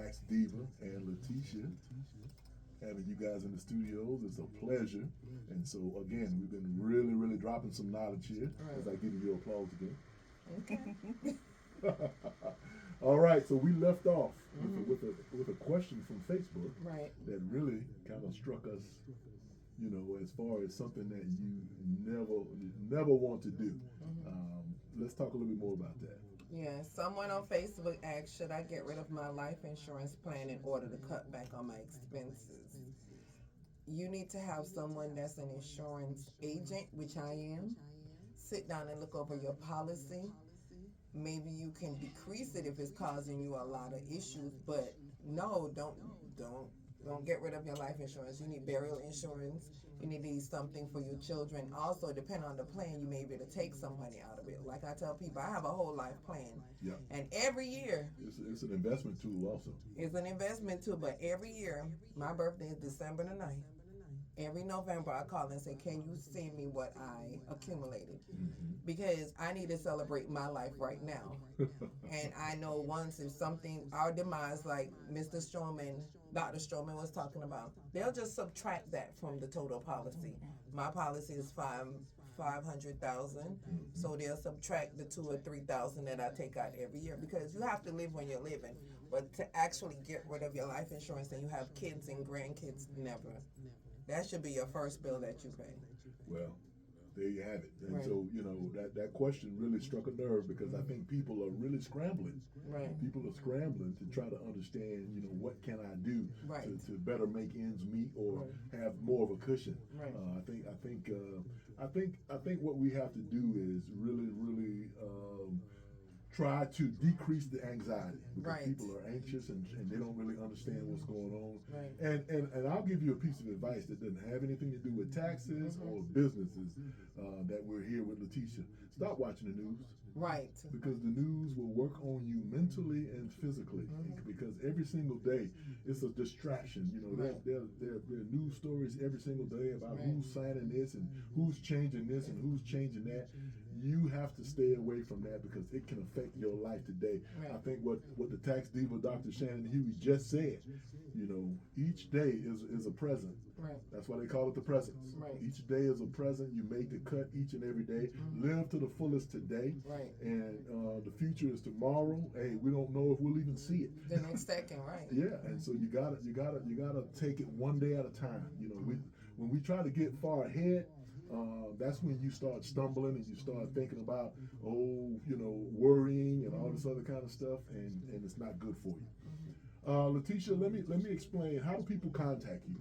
Tax Diva and Letitia. Having you guys in the studios is a pleasure. And so, again, we've been really, really dropping some knowledge here as I give you your applause again. Okay. All right, so we left off with a question from Facebook Right. that really kind of struck us, as far as something that you never want to do. Let's talk a little bit more about that. Yeah, someone on Facebook asked, should I get rid of my life insurance plan in order to cut back on my expenses? You need to have someone that's an insurance agent, which I am. Sit down and look over your policy. Maybe you can decrease it if it's causing you a lot of issues, but no, don't get rid of your life insurance. You need burial insurance. You need something for your children. Also, depending on the plan, you may be able to take some money out of it. Like I tell people, I have a whole life plan, Yeah, and every year it's an investment tool also. it's an investment too. But every year, my birthday is December the 9th. Every November, I call and say, can you send me what I accumulated? Because I need to celebrate my life right now. And I know once if something, our demise, like Dr. Stroman was talking about, they'll just subtract that from the total policy. My policy is 500,000, so they'll subtract the 2 or 3,000 that I take out every year because you have to live when you're living. But to actually get rid of your life insurance and you have kids and grandkids, never. That should be your first bill that you pay. Well, there you have it. And Right. so, that question really struck a nerve because I think people are really scrambling. Right. People are scrambling to try to understand, what can I do Right. to better make ends meet or Right. have more of a cushion. Right. I think what we have to do is really, really try to decrease the anxiety because Right. people are anxious and they don't really understand what's going on. Right. And I'll give you a piece of advice that doesn't have anything to do with taxes or businesses that we're here with Letitia. Stop watching the news. Right. Because the news will work on you mentally and physically. Because every single day it's a distraction. Right. There are news stories every single day about Right. who's signing this and who's changing this and who's changing that. You have to stay away from that because it can affect your life today. Right. I think what the tax diva Dr. Shanann Huie just said, each day is a present. Right. That's why they call it the presence. Right. Each day is a present. You make the cut each and every day. Live to the fullest today. Right. And the future is tomorrow. Hey, we don't know if we'll even see it. The next second, right. Yeah, and so you gotta take it one day at a time. When we try to get far ahead, that's when you start stumbling and you start thinking about worrying and all this other kind of stuff, and it's not good for you. Letitia, let me explain. How do people contact you?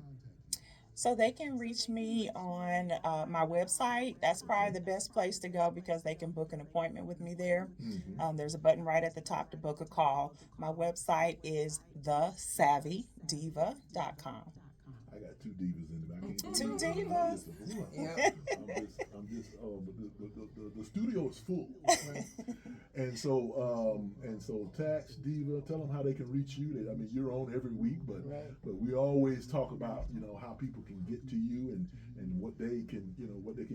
So they can reach me on my website. That's probably the best place to go because they can book an appointment with me there. There's a button right at the top to book a call. My website is thesavvydiva.com. I got two divas in it. I can't Two believe it. divas? Yep. The studio is full. And so Tax Diva, tell them how they can reach you. You're on every week, but Right. we always talk about how people can get to you and what they can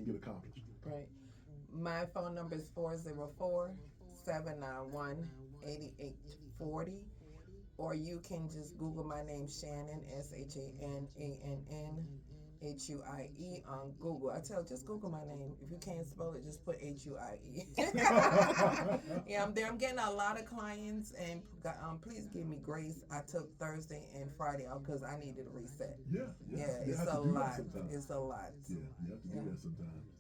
get accomplished. Right. My phone number is 404-791-8840. Or you can just Google my name, Shanann, SHANNANNHUIE on Google. Just Google my name. If you can't spell it, just put HUIE. Yeah, I'm there. I'm getting a lot of clients, and please give me grace. I took Thursday and Friday out because I needed a reset. Yeah, It's a lot. It's a lot. Yeah, you have to do that sometimes.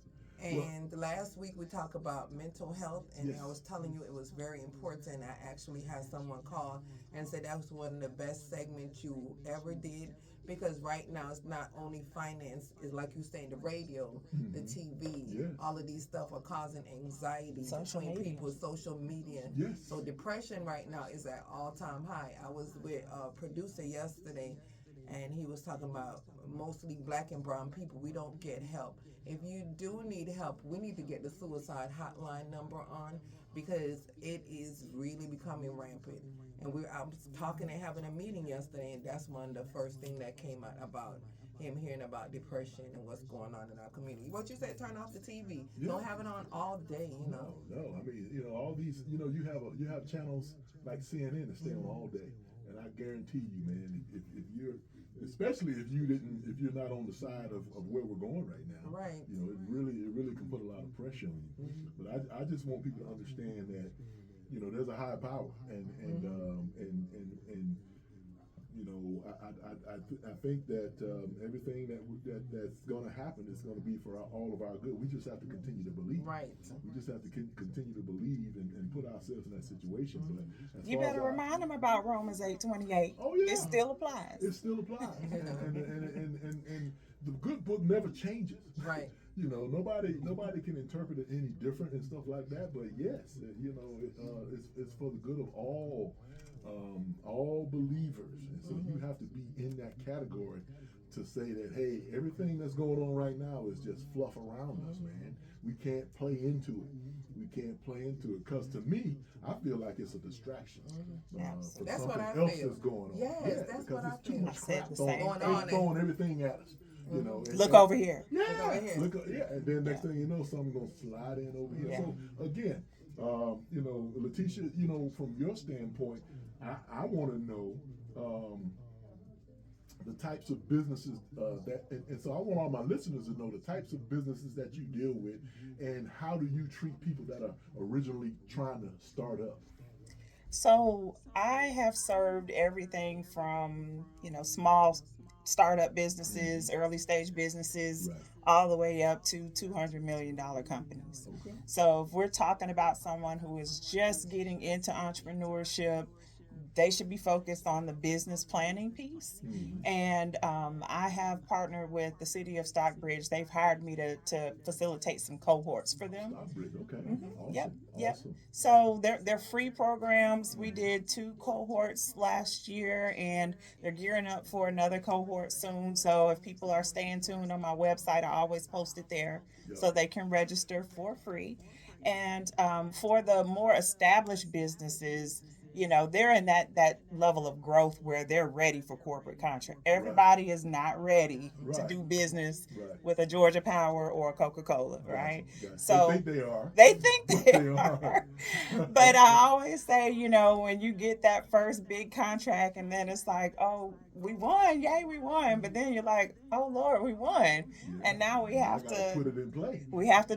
And last week we talked about mental health, and Yes. I was telling you it was very important. I actually had someone call and say that was one of the best segments you ever did, because right now it's not only finance, it's like you say, the radio, the TV, Yes. all of these stuff are causing anxiety Social between media. people, social media. Yes. So depression right now is at all-time high. I was with a producer yesterday, and he was talking about mostly black and brown people. We don't get help. If you do need help, we need to get the suicide hotline number on, because it is really becoming rampant. And I was talking and having a meeting yesterday, and that's one of the first thing that came out about him hearing about depression and what's going on in our community. What you said, turn off the TV. Yeah. Don't have it on all day, No. All these, you have channels like CNN that stay on all day. And I guarantee you, man, if you're, especially if you're not on the side of where we're going right now, Right. you know, it really can put a lot of pressure on you. But I just want people to understand that, you know, there's a higher power, and you know, I think that everything that's going to happen is going to be for all of our good. We just have to continue to believe. Right. We just have to continue to believe and put ourselves in that situation. But as You far better as remind them about Romans 8:28. Oh, yeah. It still applies. it still applies, and the good book never changes. Right. You know, nobody can interpret it any different and stuff like that. But yes, you know, it's for the good of all believers, and so you have to be in that category to say that, hey, everything that's going on right now is just fluff around us, man. We can't play into it. We can't play into it, because to me, I feel like it's a distraction for That's something what I else feel. that's going on. Yes, Yeah, that's because what I it's too feel. much I said crap the throwing, same Going thing. on. Throwing everything at us. You know, Look over here. Yeah, Look over here. and then next thing you know, something's gonna slide in over here. Yeah. So again, you know, Letitia, you know, from your standpoint, I want to know the types of businesses and so I want all my listeners to know the types of businesses that you deal with, and how do you treat people that are originally trying to start up. So I have served everything from, small startup businesses, early stage businesses, Right. all the way up to $200 million companies. Okay. So if we're talking about someone who is just getting into entrepreneurship, they should be focused on the business planning piece. And I have partnered with the city of Stockbridge. They've hired me to facilitate some cohorts for them. Stockbridge, okay. Awesome. Yep. Awesome. So they're free programs. We did 2 cohorts last year, and they're gearing up for another cohort soon. So if people are staying tuned on my website, I always post it there so they can register for free. And for the more established businesses, they're in that level of growth where they're ready for corporate contract. Everybody is not ready to Right. do business Right. with a Georgia Power or a Coca-Cola, right? Gotcha. So they think they are. they think But they they are. are. But I always say, when you get that first big contract and then it's like, oh, we won, yay, we won. But then you're like, oh Lord, we won. And now we have I gotta put to it in play.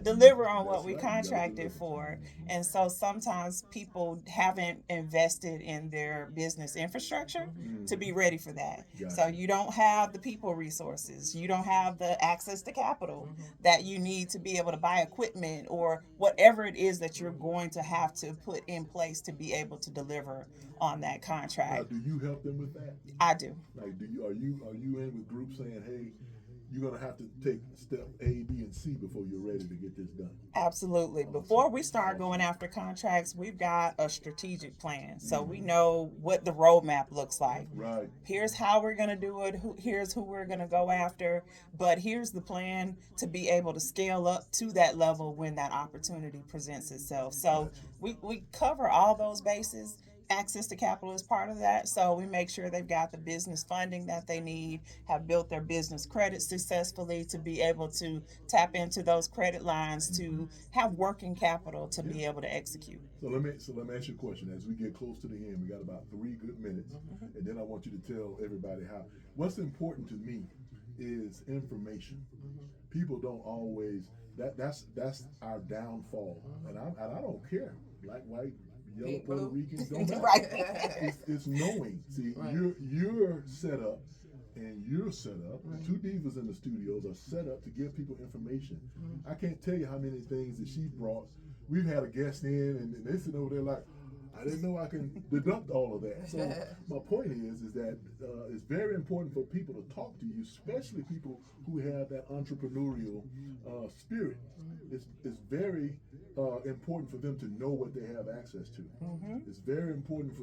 deliver on what That's we right, you gotta contracted deliver. for. And so sometimes people haven't invested in their business infrastructure to be ready for that. Gotcha. So you don't have the people resources, you don't have the access to capital that you need to be able to buy equipment or whatever it is that you're going to have to put in place to be able to deliver on that Now, contract. do you help them with that? I do. Like, are you in with groups saying, hey, you're gonna have to take step A, B, and C before you're ready to get this done? Absolutely. Before we start going after contracts, we've got a strategic plan. So we know what the roadmap looks like. Right. Here's how we're going to do it. Here's who we're going to go after. But here's the plan to be able to scale up to that level when that opportunity presents itself. So we cover all those bases. Access to capital is part of that. So we make sure they've got the business funding that they need, have built their business credit successfully to be able to tap into those credit lines, to have working capital to be able to execute. So let me ask you a question. As we get close to the end, we got about 3 good minutes, and then I want you to tell everybody what's important to me is information. People don't always that's our downfall, and I don't care, black, white, yellow, Pink, Puerto blue. Rican, don't matter. Right. It's knowing. See, Right. you're set up, and you're set up. The 2 divas in the studios are set up to give people information. I can't tell you how many things that she brought. We've had a guest in, and they sit over there like, I didn't know I can deduct all of that. So my point is that it's very important for people to talk to you, especially people who have that entrepreneurial spirit. It's very important for them to know what they have access to. It's very important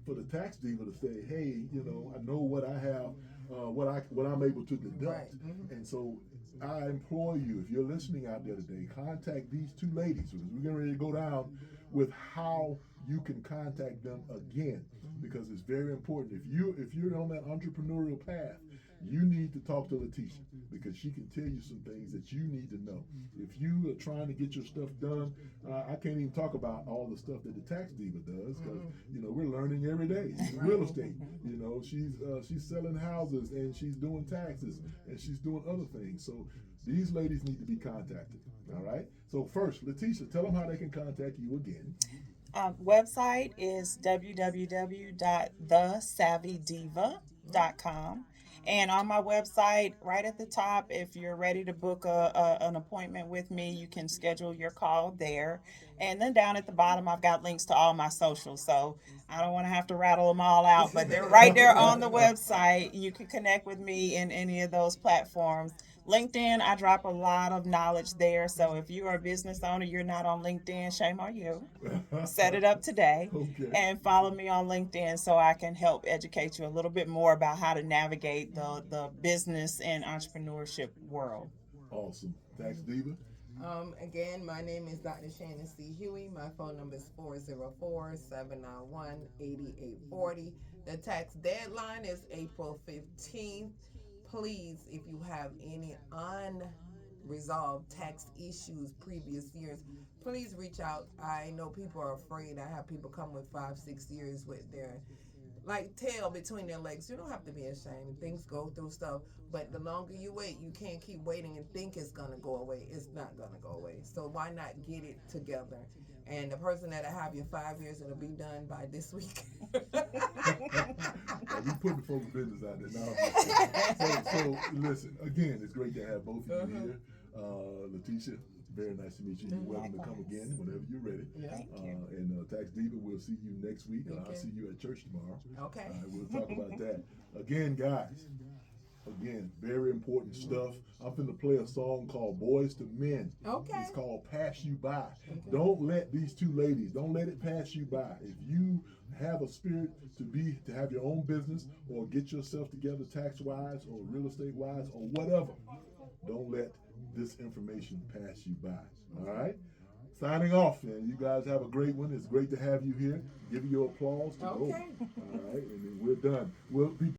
for the tax diva to say, hey, I know what I have, what I'm able to deduct. Right. And so I implore you, if you're listening out there today, contact these 2 ladies, because we're getting ready to go down with how you can contact them again, because it's very important. If you're on that entrepreneurial path, you need to talk to Letitia because she can tell you some things that you need to know. If you are trying to get your stuff done, I can't even talk about all the stuff that the tax diva does because we're learning every day. Real estate, she's selling houses and she's doing taxes and she's doing other things. So these ladies need to be contacted. All right. So first, Letitia, tell them how they can contact you again. Website is www.thesavvydiva.com. And on my website, right at the top, if you're ready to book an appointment with me, you can schedule your call there. And then down at the bottom, I've got links to all my socials. So I don't want to have to rattle them all out, but they're right there on the website. You can connect with me in any of those platforms. LinkedIn, I drop a lot of knowledge there. So if you are a business owner, you're not on LinkedIn, shame on you. Set it up today and follow me on LinkedIn so I can help educate you a little bit more about how to navigate the business and entrepreneurship world. Awesome. Tax Diva? Again, my name is Dr. Shanann C Huie. My phone number is 404-791-8840. The tax deadline is April 15th. Please, if you have any unresolved tax issues previous years, please reach out. I know people are afraid. I have people come with 5-6 years with their tail between their legs. You don't have to be ashamed. Things go through stuff, but the longer you wait, you can't keep waiting and think it's gonna go away. It's not gonna go away. So why not get it together? And the person that'll have you 5 years, it'll be done by this week. We put the folks' business out there now. So listen, again, it's great to have both of you here. Letitia, very nice to meet you. You're welcome to come again whenever you're ready. Thank you. And Tax Diva, we'll see you next week. I'll see you at church tomorrow. Okay. We'll talk about that. Again, guys, very important stuff. I'm finna play a song called Boys to Men. Okay. It's called Pass You By. Don't let these two ladies, don't let it pass you by. If you have a spirit to have your own business or get yourself together tax-wise or real estate-wise or whatever, don't let this information pass you by. All right? Signing off, man. You guys have a great one. It's great to have you here. Give you your applause to go. Okay. All right, and then we're done. We'll be